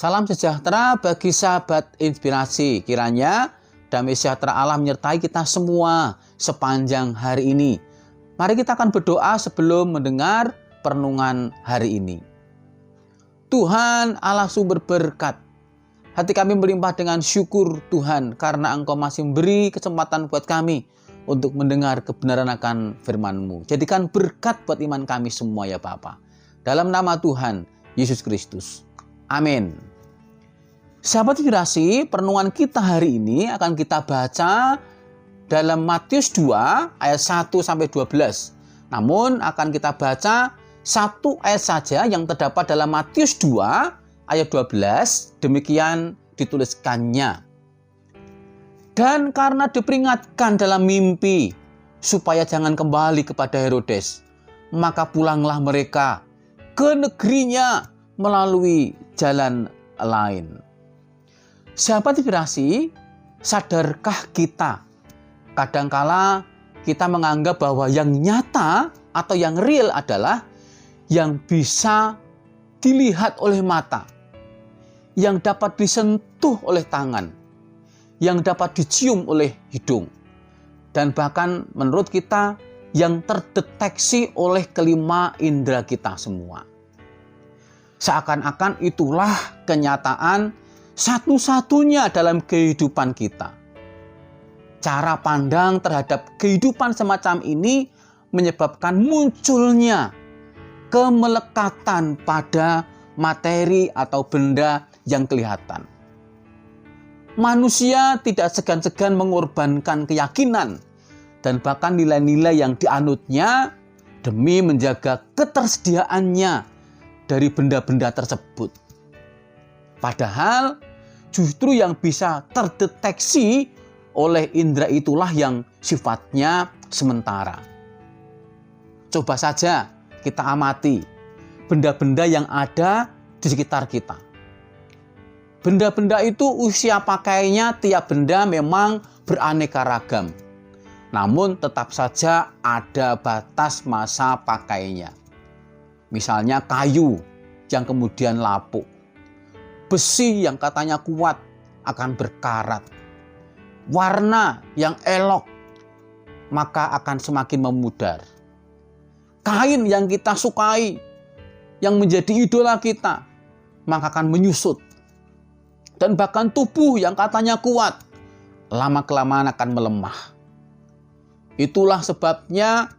Salam sejahtera bagi sahabat inspirasi. Kiranya damai sejahtera Allah menyertai kita semua sepanjang hari ini. Mari kita akan berdoa sebelum mendengar perenungan hari ini. Tuhan Allah sumber berkat, hati kami melimpah dengan syukur Tuhan karena Engkau masih memberi kesempatan buat kami untuk mendengar kebenaran akan firman-Mu. Jadikan berkat buat iman kami semua ya Bapa. Dalam nama Tuhan Yesus Kristus. Amin. Sahabat inspirasi, perenungan kita hari ini akan kita baca dalam Matius 2 ayat 1 sampai 12. Namun akan kita baca satu ayat saja yang terdapat dalam Matius 2 ayat 12. Demikian dituliskannya. Dan karena diperingatkan dalam mimpi supaya jangan kembali kepada Herodes, maka pulanglah mereka ke negerinya melalui jalan lain. Sahabat inspirasi, sadarkah kita kadangkala kita menganggap bahwa yang nyata atau yang real adalah yang bisa dilihat oleh mata, yang dapat disentuh oleh tangan, yang dapat dicium oleh hidung, dan bahkan menurut kita yang terdeteksi oleh kelima indera kita semua. Seakan-akan itulah kenyataan satu-satunya dalam kehidupan kita. Cara pandang terhadap kehidupan semacam ini menyebabkan munculnya kemelekatan pada materi atau benda yang kelihatan. Manusia tidak segan-segan mengorbankan keyakinan dan bahkan nilai-nilai yang dianutnya demi menjaga ketersediaannya dari benda-benda tersebut. Padahal justru yang bisa terdeteksi oleh indera itulah yang sifatnya sementara. Coba saja kita amati benda-benda yang ada di sekitar kita. Benda-benda itu usia pakainya tiap benda memang beraneka ragam. Namun tetap saja ada batas masa pakainya. Misalnya kayu yang kemudian lapuk. Besi yang katanya kuat akan berkarat. Warna yang elok maka akan semakin memudar. Kain yang kita sukai, yang menjadi idola kita, maka akan menyusut. Dan bahkan tubuh yang katanya kuat, lama-kelamaan akan melemah. Itulah sebabnya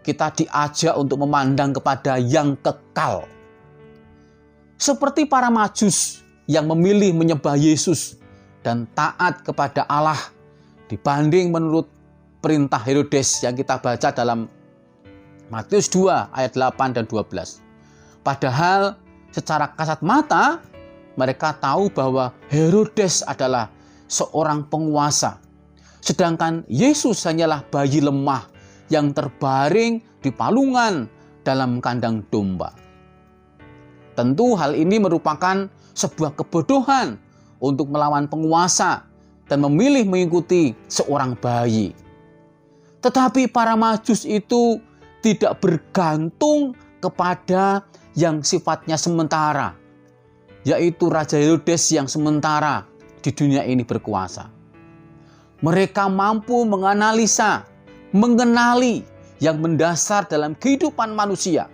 kita diajak untuk memandang kepada yang kekal. Seperti para Majus yang memilih menyembah Yesus dan taat kepada Allah dibanding menurut perintah Herodes yang kita baca dalam Matius 2 ayat 8 dan 12. Padahal secara kasat mata mereka tahu bahwa Herodes adalah seorang penguasa, sedangkan Yesus hanyalah bayi lemah yang terbaring di palungan dalam kandang domba. Tentu hal ini merupakan sebuah kebodohan untuk melawan penguasa dan memilih mengikuti seorang bayi. Tetapi para Majus itu tidak bergantung kepada yang sifatnya sementara, yaitu Raja Herodes yang sementara di dunia ini berkuasa. Mereka mampu menganalisa, mengenali yang mendasar dalam kehidupan manusia.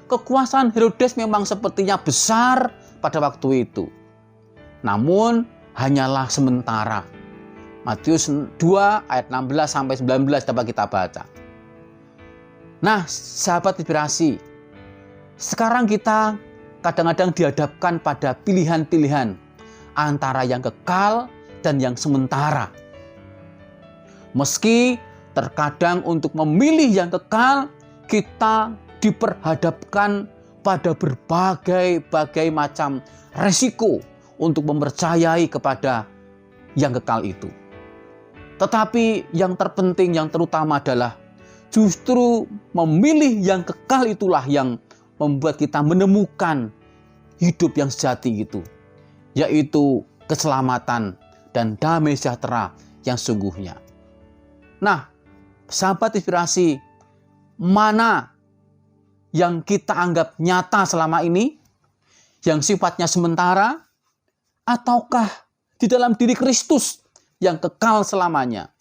Kekuasaan Herodes memang sepertinya besar pada waktu itu. Namun hanyalah sementara. Matius 2 ayat 16 sampai 19 dapat kita baca. Nah, sahabat inspirasi, sekarang kita kadang-kadang dihadapkan pada pilihan-pilihan antara yang kekal dan yang sementara. Meski terkadang untuk memilih yang kekal, kita diperhadapkan pada berbagai macam resiko untuk mempercayai kepada yang kekal itu. Tetapi yang terpenting, yang terutama adalah justru memilih yang kekal itulah yang membuat kita menemukan hidup yang sejati itu, yaitu keselamatan dan damai sejahtera yang sungguhnya. Nah, sahabat inspirasi, mana yang kita anggap nyata selama ini, yang sifatnya sementara, ataukah di dalam diri Kristus yang kekal selamanya?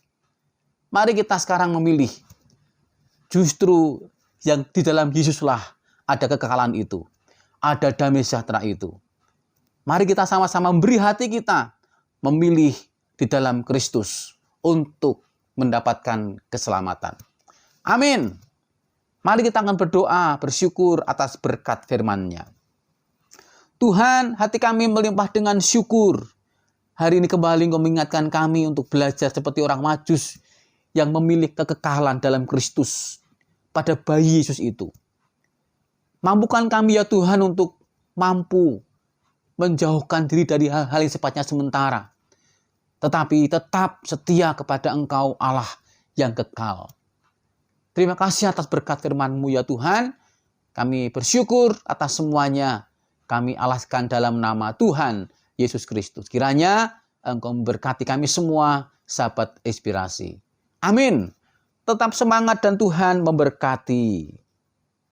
Mari kita sekarang memilih. Justru yang di dalam Yesuslah ada kekekalan itu. Ada damai sejahtera itu. Mari kita sama-sama memberi hati kita memilih di dalam Kristus untuk mendapatkan keselamatan. Amin. Mari kita akan berdoa, bersyukur atas berkat firman-Nya. Tuhan, hati kami melimpah dengan syukur. Hari ini kembali Engkau mengingatkan kami untuk belajar seperti orang Majus yang memilih kekekalan dalam Kristus pada bayi Yesus itu. Mampukan kami ya Tuhan untuk mampu menjauhkan diri dari hal-hal yang sifatnya sementara. Tetapi tetap setia kepada Engkau Allah yang kekal. Terima kasih atas berkat firman-Mu ya Tuhan. Kami bersyukur atas semuanya. Kami alaskan dalam nama Tuhan Yesus Kristus. Kiranya Engkau memberkati kami semua, sahabat inspirasi. Amin. Tetap semangat dan Tuhan memberkati.